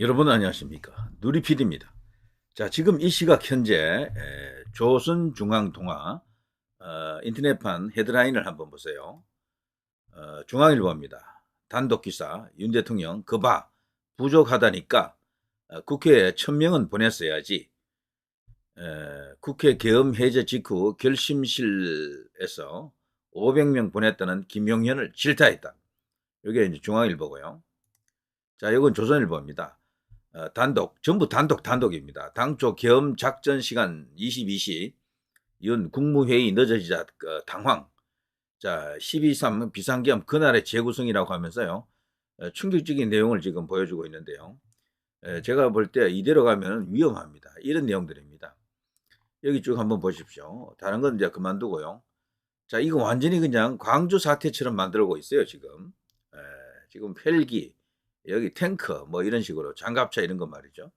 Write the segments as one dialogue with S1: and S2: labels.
S1: 여러분 안녕하십니까. 누리PD입니다. 자, 지금 이 시각 현재 조선중앙동화 인터넷판 헤드라인을 한번 보세요. 중앙일보입니다. 단독기사 윤 대통령 그봐 부족하다니까 국회에 1000명은 보냈어야지. 국회 계엄 해제 직후 결심실에서 500명 보냈다는 김용현을 질타했다. 이게 이제 중앙일보고요. 자, 이건 조선일보입니다. 전부 단독입니다. 당초 계엄 작전 시간 22시, 윤 국무회의 늦어지자 당황. 자, 12.3 비상계엄 그날의 재구성이라고 하면서요. 충격적인 내용을 지금 보여주고 있는데요. 제가 볼 때 이대로 가면 위험합니다. 이런 내용들입니다. 여기 쭉 한번 보십시오. 다른 건 이제 그만두고요. 자, 이거 완전히 그냥 광주 사태처럼 만들고 있어요, 지금. 지금 헬기, 여기 탱커, 뭐 이런 식으로 장갑차 이런 거 말이죠.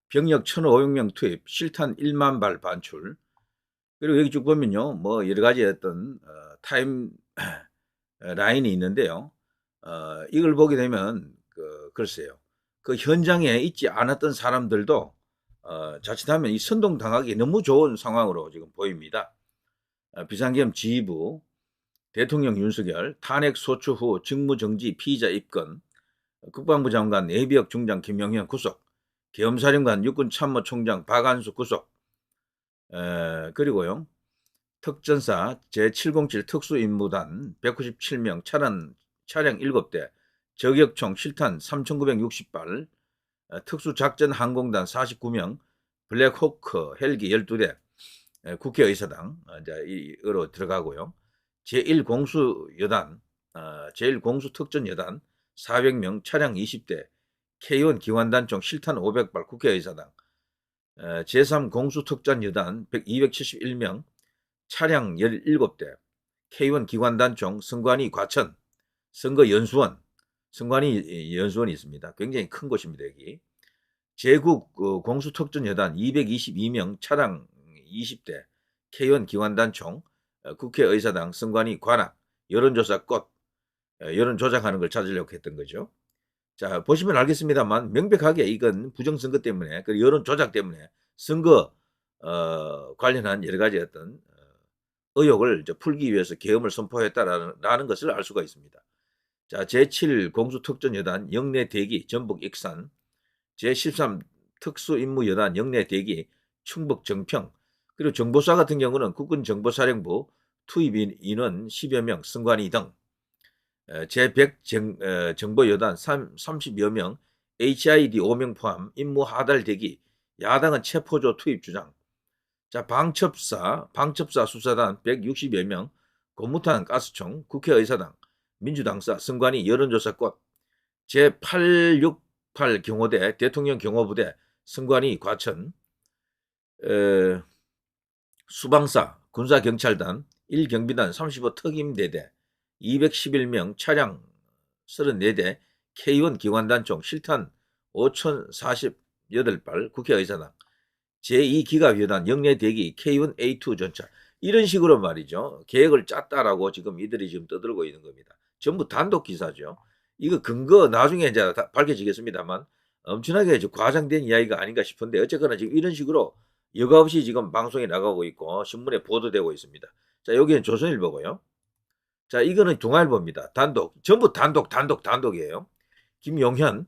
S1: 병력 1,500명 투입, 실탄 1만 발 반출. 그리고 여기 쭉 보면요, 뭐 여러 가지 어떤 타임 라인이 있는데요. 이걸 보게 되면 글쎄요, 그 현장에 있지 않았던 사람들도 자칫하면 이 선동당하기 너무 좋은 상황으로 지금 보입니다. 비상계엄 지휘부, 대통령 윤석열, 탄핵 소추 후 직무정지 피의자 입건, 국방부 장관 내비역 중장 김용현 구속, 계엄사령관 육군참모총장 박안수 구속, 그리고요, 특전사 제707 특수임무단 197명 차량 7대, 저격총 실탄 3,960발, 특수작전항공단 49명, 블랙호크 헬기 12대, 국회의사당 이로 들어가고요. 제1공수여단, 제1공수특전여단 400명 차량 20대, K1 기관단총 실탄 500발 국회의사당, 제3공수특전여단 271명 차량 17대, K1 기관단총 선관위 과천, 선거연수원, 선관위 연수원이 있습니다. 굉장히 큰 곳입니다. 여기. 제국 공수특전여단 222명 차량 20대, K1 기관단총, 국회의사당 선관위 관악, 여론조사 꽃, 여론 조작하는 걸 찾으려고 했던 거죠. 자, 보시면 알겠습니다만 명백하게 이건 부정선거 때문에, 그 여론 조작 때문에 선거 관련한 여러 가지 어떤 의혹을 풀기 위해서 계엄을 선포했다라는 것을 알 수가 있습니다. 자, 제7 공수특전여단 영내 대기 전북 익산, 제13 특수임무여단 영내 대기 충북 정평, 그리고 정보사 같은 경우는 국군정보사령부 투입 인원 10여 명 선관위 등, 제100 정보여단 30여 명 HID 5명 포함 임무 하달 대기, 야당은 체포조 투입 주장. 자, 방첩사 수사단 160여 명, 고무탄 가스총, 국회의사당, 민주당사, 선관위 여론조사 꽃, 제868 경호대, 대통령 경호부대, 선관위 과천, 수방사, 군사경찰단, 1경비단 35 특임대대, 211명 차량 34대, K1 기관단총 실탄 5,048발 국회의사당, 제2기갑여단 영내대기 K1 A2 전차, 이런 식으로 말이죠. 계획을 짰다라고 지금 이들이 지금 떠들고 있는 겁니다. 전부 단독 기사죠. 이거 근거 나중에 이제 밝혀지겠습니다만 엄청나게 과장된 이야기가 아닌가 싶은데, 어쨌거나 지금 이런 식으로 여과 없이 지금 방송에 나가고 있고 신문에 보도되고 있습니다. 자, 여기는 조선일보고요. 자, 이거는 중앙일보입니다. 전부 단독이에요. 김용현,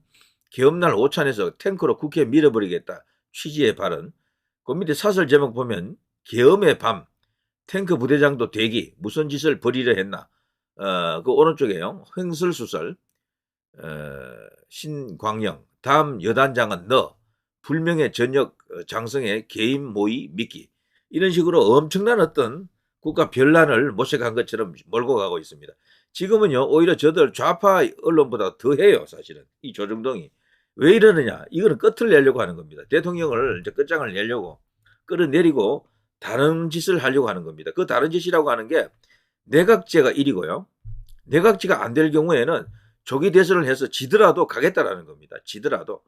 S1: 계엄날 오찬에서 탱크로 국회 밀어버리겠다 취지의 발언. 그 밑에 사설 제목 보면 계엄의 밤, 탱크 부대장도 대기, 무슨 짓을 벌이려 했나. 그 오른쪽에요. 횡설수설, 신광영, 다음 여단장은 너, 불명예 전역 장성의 개인 모의 미끼. 이런 식으로 엄청난 어떤 국가 변란을 모색한 것처럼 몰고 가고 있습니다. 지금은요, 오히려 저들 좌파 언론보다 더해요, 사실은. 이 조정동이. 왜 이러느냐? 이거는 끝을 내려고 하는 겁니다. 대통령을 이제 끝장을 내려고 끌어내리고 다른 짓을 하려고 하는 겁니다. 그 다른 짓이라고 하는 게 내각제가 1이고요. 내각제가 안 될 경우에는 조기 대선을 해서 지더라도 가겠다라는 겁니다. 지더라도.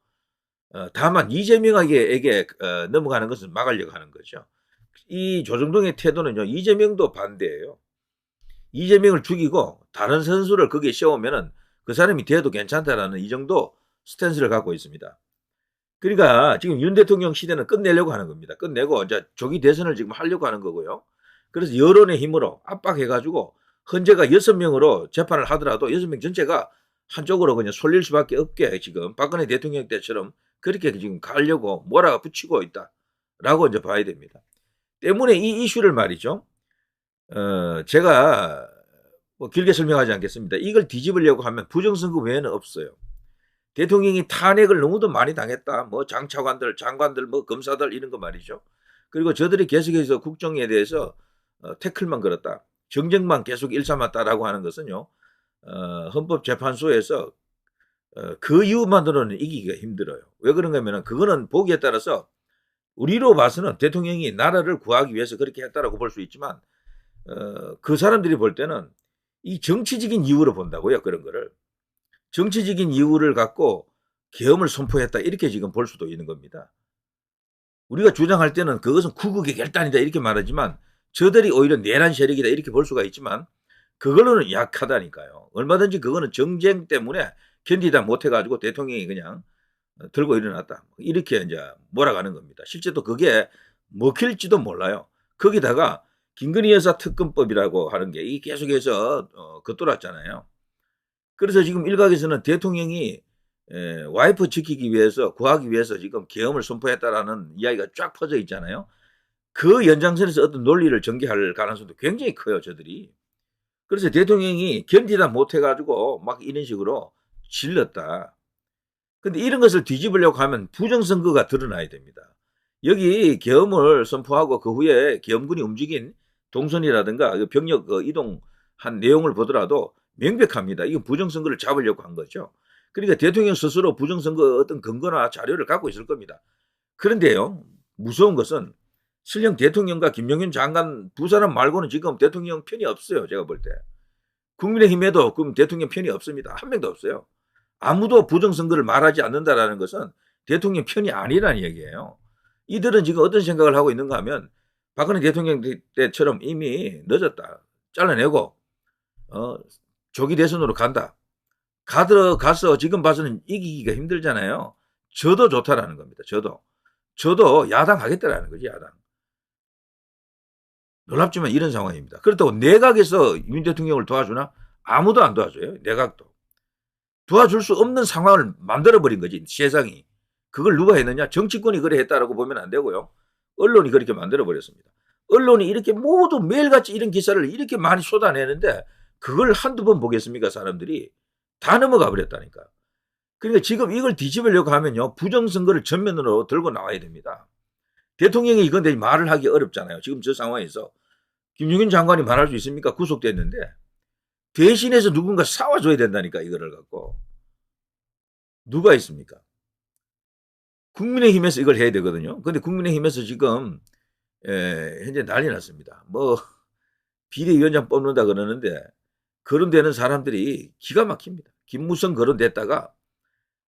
S1: 다만 이재명에게 넘어가는 것은 막으려고 하는 거죠. 이 조정동의 태도는요, 이재명도 반대예요. 이재명을 죽이고 다른 선수를 거기에 씌우면은 그 사람이 돼도 괜찮다라는 이 정도 스탠스를 갖고 있습니다. 그러니까 지금 윤 대통령 시대는 끝내려고 하는 겁니다. 끝내고 이제 조기 대선을 지금 하려고 하는 거고요. 그래서 여론의 힘으로 압박해가지고 헌재가 6명으로 재판을 하더라도 6명 전체가 한쪽으로 그냥 쏠릴 수밖에 없게 지금 박근혜 대통령 때처럼 그렇게 지금 가려고 몰아붙이고 있다라고 이제 봐야 됩니다. 때문에 이 이슈를 말이죠. 제가 뭐 길게 설명하지 않겠습니다. 이걸 뒤집으려고 하면 부정선거 외에는 없어요. 대통령이 탄핵을 너무도 많이 당했다. 뭐 장차관들, 장관들, 뭐 검사들 이런 거 말이죠. 그리고 저들이 계속해서 국정에 대해서 태클만 걸었다. 정쟁만 계속 일삼았다라고 하는 것은요. 헌법재판소에서 그 이유만으로는 이기기가 힘들어요. 왜 그런가 하면 그거는 보기에 따라서 우리로 봐서는 대통령이 나라를 구하기 위해서 그렇게 했다라고 볼 수 있지만 그 사람들이 볼 때는 이 정치적인 이유로 본다고요. 그런 거를. 정치적인 이유를 갖고 계엄을 선포했다 이렇게 지금 볼 수도 있는 겁니다. 우리가 주장할 때는 그것은 구국의 결단이다 이렇게 말하지만 저들이 오히려 내란 세력이다 이렇게 볼 수가 있지만 그걸로는 약하다니까요. 얼마든지 그거는 정쟁 때문에 견디다 못해가지고 대통령이 그냥 들고 일어났다. 이렇게 이제 몰아가는 겁니다. 실제 또 그게 먹힐지도 몰라요. 거기다가 김건희 여사 특검법이라고 하는 게 이게 계속해서 겉돌았잖아요. 그래서 지금 일각에서는 대통령이 와이프 지키기 위해서 구하기 위해서 지금 계엄을 선포했다라는 이야기가 쫙 퍼져 있잖아요. 그 연장선에서 어떤 논리를 전개할 가능성도 굉장히 커요. 저들이. 그래서 대통령이 견디다 못해가지고 막 이런 식으로 질렀다. 근데 이런 것을 뒤집으려고 하면 부정선거가 드러나야 됩니다. 여기 계엄을 선포하고 그 후에 계엄군이 움직인 동선이라든가 병력 이동한 내용을 보더라도 명백합니다. 이건 부정선거를 잡으려고 한 거죠. 그러니까 대통령 스스로 부정선거 어떤 근거나 자료를 갖고 있을 겁니다. 그런데요, 무서운 것은 설령 대통령과 김용현 장관 두 사람 말고는 지금 대통령 편이 없어요. 제가 볼 때. 국민의힘에도 그럼 대통령 편이 없습니다. 한 명도 없어요. 아무도 부정선거를 말하지 않는다라는 것은 대통령 편이 아니라는 얘기예요. 이들은 지금 어떤 생각을 하고 있는가 하면 박근혜 대통령 때처럼 이미 늦었다. 잘라내고 조기 대선으로 간다. 가서 지금 봐서는 이기기가 힘들잖아요. 저도 좋다라는 겁니다. 저도 야당 하겠다라는 거지, 야당. 놀랍지만 이런 상황입니다. 그렇다고 내각에서 윤 대통령을 도와주나? 아무도 안 도와줘요. 내각도. 도와줄 수 없는 상황을 만들어버린 거지, 세상이. 그걸 누가 했느냐? 정치권이 그래 했다라고 보면 안 되고요. 언론이 그렇게 만들어버렸습니다. 언론이 이렇게 모두 매일같이 이런 기사를 이렇게 많이 쏟아내는데 그걸 한두 번 보겠습니까? 사람들이. 다 넘어가 버렸다니까. 그러니까 지금 이걸 뒤집으려고 하면요. 부정선거를 전면으로 들고 나와야 됩니다. 대통령이 이건데 말을 하기 어렵잖아요. 지금 저 상황에서. 김용현 장관이 말할 수 있습니까? 구속됐는데. 대신해서 누군가 싸워줘야 된다니까, 이거를 갖고. 누가 있습니까? 국민의힘에서 이걸 해야 되거든요. 근데 국민의힘에서 지금 현재 난리 났습니다. 뭐 비대위원장 뽑는다 그러는데 거론되는 사람들이 기가 막힙니다. 김무성 거론됐다가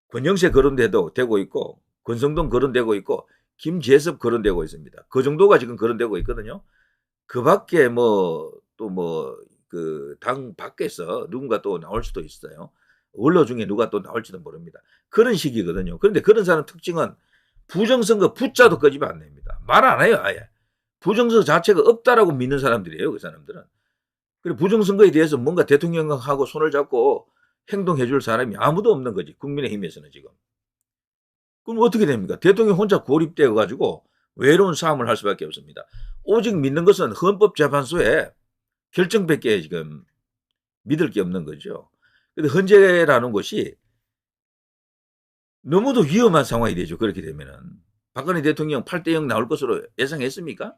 S1: 권영세 거론되고 있고 권성동 거론되고 있고 김재섭 거론되고 있습니다. 그 정도가 지금 거론되고 있거든요. 그 밖에 그 당 밖에서 누군가 또 나올 수도 있어요. 원로 중에 누가 또 나올지도 모릅니다. 그런 식이거든요. 그런데 그런 사람 특징은 부정선거 부자도 끄집어 안 냅니다. 말 안 해요, 아예. 부정선거 자체가 없다라고 믿는 사람들이에요, 그 사람들은. 그리고 부정선거에 대해서 뭔가 대통령하고 손을 잡고 행동해 줄 사람이 아무도 없는 거지, 국민의힘에서는 지금. 그럼 어떻게 됩니까? 대통령 혼자 고립되어 가지고 외로운 싸움을 할 수밖에 없습니다. 오직 믿는 것은 헌법재판소에 결정밖에 지금 믿을 게 없는 거죠. 근데 헌재라는 것이 너무도 위험한 상황이 되죠. 그렇게 되면은. 박근혜 대통령 8대0 나올 것으로 예상했습니까?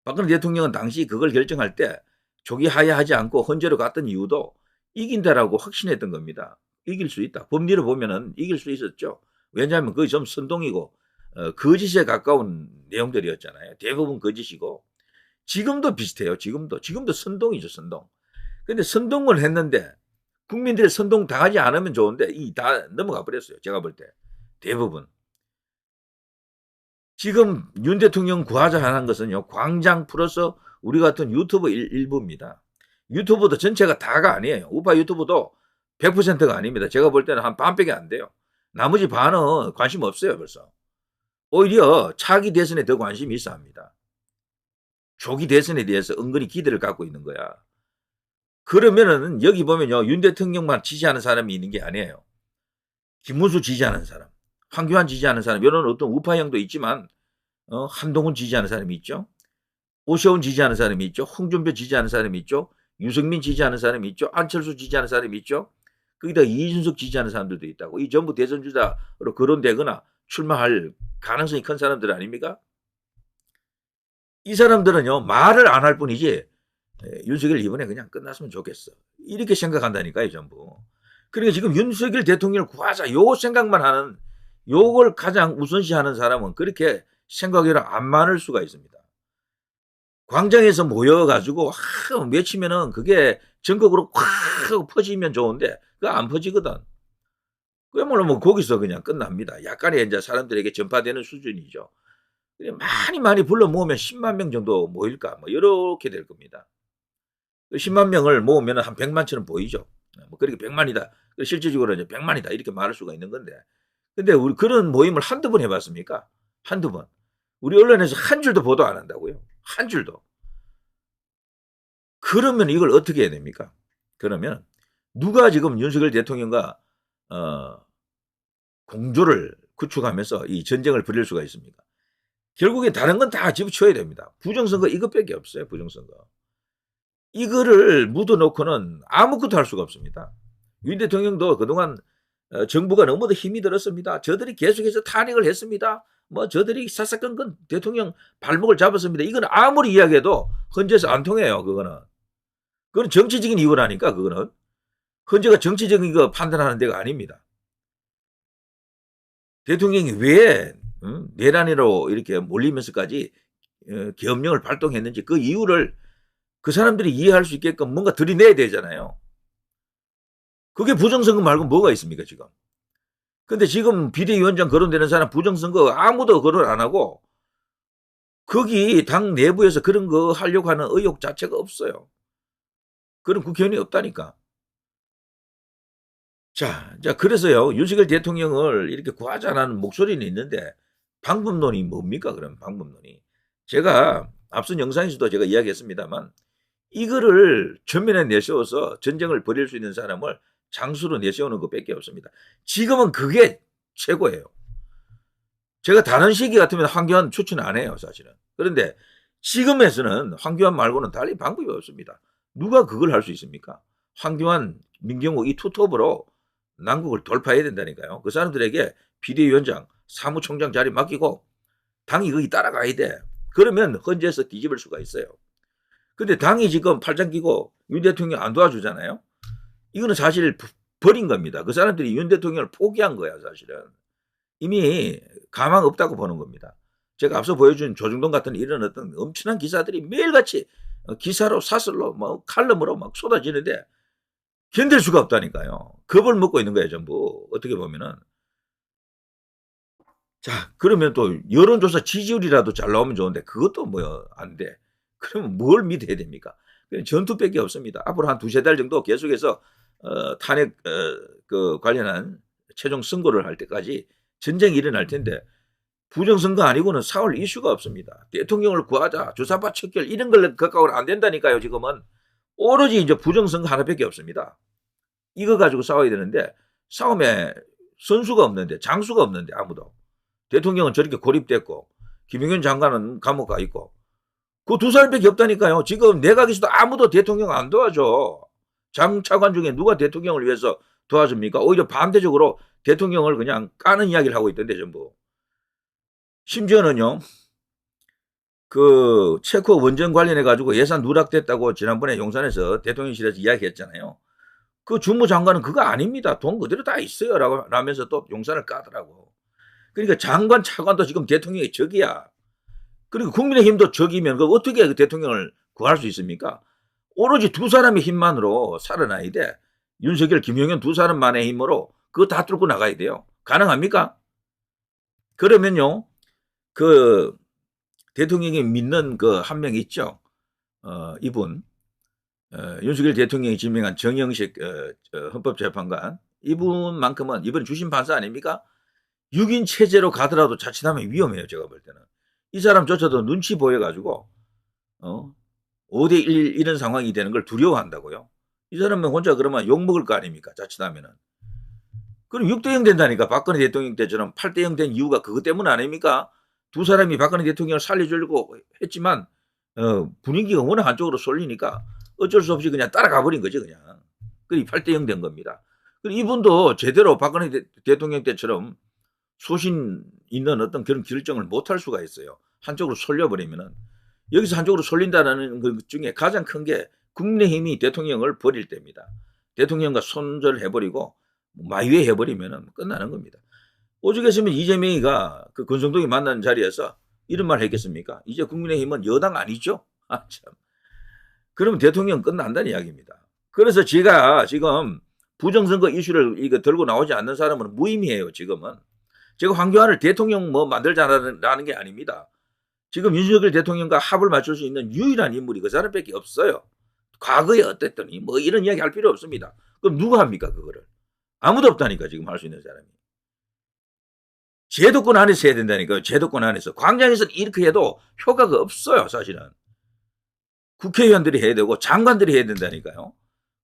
S1: 박근혜 대통령은 당시 그걸 결정할 때 조기 하야하지 않고 헌재로 갔던 이유도 이긴다라고 확신했던 겁니다. 이길 수 있다. 법리를 보면은 이길 수 있었죠. 왜냐하면 그게 좀 선동이고 거짓에 가까운 내용들이었잖아요. 대부분 거짓이고. 지금도 비슷해요. 지금도 선동이죠, 선동. 근데 선동을 했는데 국민들이 선동 당하지 않으면 좋은데 다 넘어가 버렸어요. 제가 볼 때. 대부분. 지금 윤 대통령 구하자 하는 것은요. 광장 플러스 우리 같은 유튜브 일부입니다. 유튜브도 전체가 다가 아니에요. 우파 유튜브도 100%가 아닙니다. 제가 볼 때는 한 반밖에 안 돼요. 나머지 반은 관심 없어요, 벌써. 오히려 차기 대선에 더 관심이 있어 합니다. 조기 대선에 대해서 은근히 기대를 갖고 있는 거야. 그러면은 여기 보면요, 윤 대통령만 지지하는 사람이 있는 게 아니에요. 김문수 지지하는 사람, 황교안 지지하는 사람, 이런 어떤 우파형도 있지만 한동훈 지지하는 사람이 있죠. 오세훈 지지하는 사람이 있죠. 홍준표 지지하는 사람이 있죠. 유승민 지지하는 사람이 있죠. 안철수 지지하는 사람이 있죠. 거기다 이준석 지지하는 사람들도 있다고. 이 전부 대선주자로 거론되거나 출마할 가능성이 큰 사람들 아닙니까? 이 사람들은요, 말을 안 할 뿐이지 윤석열 이번에 그냥 끝났으면 좋겠어. 이렇게 생각한다니까요, 전부. 그러니까 지금 윤석열 대통령을 구하자 요 생각만 하는, 요걸 가장 우선시하는 사람은 그렇게 생각이 안 많을 수가 있습니다. 광장에서 모여가지고 외치면은 그게 전국으로 확 퍼지면 좋은데 그거 안 퍼지거든. 그야말로 뭐 거기서 그냥 끝납니다. 약간의 이제 사람들에게 전파되는 수준이죠. 많이 불러 모으면 10만 명 정도 모일까 뭐 이렇게 될 겁니다. 10만 명을 모으면 한 100만처럼 보이죠. 뭐 그렇게 100만이다. 실질적으로 이제 100만이다 이렇게 말할 수가 있는 건데. 근데 우리 그런 모임을 한두 번 해봤습니까? 한두 번. 우리 언론에서 한 줄도 보도 안 한다고요. 한 줄도. 그러면 이걸 어떻게 해야 됩니까? 그러면 누가 지금 윤석열 대통령과 공조를 구축하면서 이 전쟁을 벌일 수가 있습니까? 결국에 다른 건 다 집어쳐야 됩니다. 부정선거 이것밖에 없어요. 부정선거. 이거를 묻어놓고는 아무것도 할 수가 없습니다. 윤 대통령도 그동안 정부가 너무도 힘이 들었습니다. 저들이 계속해서 탄핵을 했습니다. 뭐 저들이 사사건건 대통령 발목을 잡았습니다. 이건 아무리 이야기해도 헌재에서 안 통해요. 그건 정치적인 이유라니까. 그거는 헌재가 정치적인 거 판단하는 데가 아닙니다. 대통령이 왜 내란으로 이렇게 몰리면서까지 계엄령을 발동했는지 그 이유를 그 사람들이 이해할 수 있게끔 뭔가 들이내야 되잖아요. 그게 부정선거 말고 뭐가 있습니까 지금. 근데 지금 비대위원장 거론되는 사람 부정선거 아무도 거론 안 하고 거기 당 내부에서 그런 거 하려고 하는 의욕 자체가 없어요. 그런 국회의원이 없다니까. 자, 그래서요, 윤석열 대통령을 이렇게 구하자는 목소리는 있는데, 방법론이 뭡니까, 그럼 방법론이. 제가 앞선 영상에서도 제가 이야기했습니다만, 이거를 전면에 내세워서 전쟁을 벌일 수 있는 사람을 장수로 내세우는 것밖에 없습니다. 지금은 그게 최고예요. 제가 다른 시기 같으면 황교안 추천 안 해요, 사실은. 그런데 지금에서는 황교안 말고는 달리 방법이 없습니다. 누가 그걸 할 수 있습니까? 황교안, 민경욱 이 투톱으로 난국을 돌파해야 된다니까요. 그 사람들에게 비대위원장, 사무총장 자리 맡기고 당이 거기 따라가야 돼. 그러면 헌재에서 뒤집을 수가 있어요. 근데 당이 지금 팔짱 끼고 윤 대통령 안 도와주잖아요. 이거는 사실 버린 겁니다. 그 사람들이 윤 대통령을 포기한 거야, 사실은. 이미 가망 없다고 보는 겁니다. 제가 앞서 보여준 조중동 같은 이런 어떤 엄청난 기사들이 매일같이 기사로 사설로 뭐 칼럼으로 막 쏟아지는데 견딜 수가 없다니까요. 겁을 먹고 있는 거예요, 전부. 어떻게 보면은. 자, 그러면 또 여론조사 지지율이라도 잘 나오면 좋은데 그것도 뭐 안 돼. 그러면 뭘 믿어야 됩니까? 전투밖에 없습니다. 앞으로 한 두세 달 정도 계속해서 탄핵 그 관련한 최종 선고를 할 때까지 전쟁이 일어날 텐데 부정선거 아니고는 4월 이슈가 없습니다. 대통령을 구하자, 주사파 척결 이런 걸 갖고는 안 된다니까요. 지금은 오로지 이제 부정선거 하나밖에 없습니다. 이거 가지고 싸워야 되는데 싸움에 선수가 없는데 장수가 없는데 아무도. 대통령은 저렇게 고립됐고 김용현 장관은 감옥 가 있고 그 두 사람밖에 없다니까요. 지금 내각에서도 아무도 대통령 안 도와줘. 장차관 중에 누가 대통령을 위해서 도와줍니까? 오히려 반대적으로 대통령을 그냥 까는 이야기를 하고 있던데 전부. 심지어는요. 그 체코 원전 관련해 가지고 예산 누락됐다고 지난번에 용산에서 대통령실에서 이야기했잖아요. 그 주무장관은 그거 아닙니다. 돈 그대로 다 있어요. 라고 하면서 또 용산을 까더라고. 그러니까 장관, 차관도 지금 대통령의 적이야. 그리고 국민의힘도 적이면 그 어떻게 그 대통령을 구할 수 있습니까? 오로지 두 사람의 힘만으로 살아나야 돼. 윤석열, 김용현 두 사람만의 힘으로 그거 다 뚫고 나가야 돼요. 가능합니까? 그러면요, 그 대통령이 믿는 그 한 명 있죠. 이분 윤석열 대통령이 지명한 정영식 헌법재판관 이분만큼은 이번 주심 판사 아닙니까? 6인 체제로 가더라도 자칫하면 위험해요. 제가 볼 때는. 이 사람조차도 눈치 보여가지고 5대1 이런 상황이 되는 걸 두려워한다고요. 이 사람은 혼자 그러면 욕먹을 거 아닙니까? 자칫하면은. 그럼 6대0 된다니까. 박근혜 대통령 때처럼 8대0 된 이유가 그것 때문 아닙니까? 두 사람이 박근혜 대통령을 살려주려고 했지만 분위기가 워낙 한쪽으로 쏠리니까 어쩔 수 없이 그냥 따라가 버린 거죠. 그냥. 그리고 8대0 된 겁니다. 그리고 이분도 제대로 박근혜 대통령 때처럼 소신 있는 어떤 그런 결정을 못할 수가 있어요. 한쪽으로 쏠려버리면은. 여기서 한쪽으로 쏠린다는 것 중에 가장 큰 게 국민의힘이 대통령을 버릴 때입니다. 대통령과 손절해버리고 마유해버리면 끝나는 겁니다. 오죽했으면 이재명이가 그 권성동이 만난 자리에서 이런 말 했겠습니까? 이제 국민의힘은 여당 아니죠? 아, 참. 그러면 대통령 끝난다는 이야기입니다. 그래서 제가 지금 부정선거 이슈를 이거 들고 나오지 않는 사람은 무의미해요, 지금은. 제가 황교안을 대통령 만들자라는 게 아닙니다. 지금 윤석열 대통령과 합을 맞출 수 있는 유일한 인물이 그 사람밖에 없어요. 과거에 어땠더니 뭐 이런 이야기 할 필요 없습니다. 그럼 누가 합니까, 그거를? 아무도 없다니까, 지금 할 수 있는 사람이. 제도권 안에서 해야 된다니까요. 제도권 안에서. 광장에서 이렇게 해도 효과가 없어요, 사실은. 국회의원들이 해야 되고 장관들이 해야 된다니까요.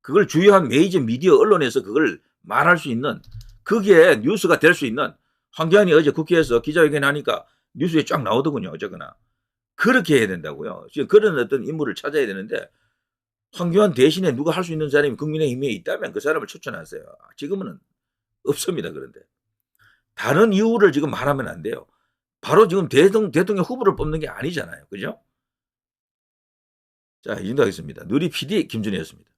S1: 그걸 주요한 메이저 미디어 언론에서 그걸 말할 수 있는, 그게 뉴스가 될 수 있는. 황교안이 어제 국회에서 기자회견 하니까 뉴스에 쫙 나오더군요, 어쨌거나. 그렇게 해야 된다고요. 지금 그런 어떤 인물을 찾아야 되는데, 황교안 대신에 누가 할 수 있는 사람이 국민의힘에 있다면 그 사람을 추천하세요. 지금은 없습니다. 그런데 다른 이유를 지금 말하면 안 돼요. 바로 지금 대통령 후보를 뽑는 게 아니잖아요. 그죠? 자, 인도하겠습니다. 누리 PD 김준희였습니다.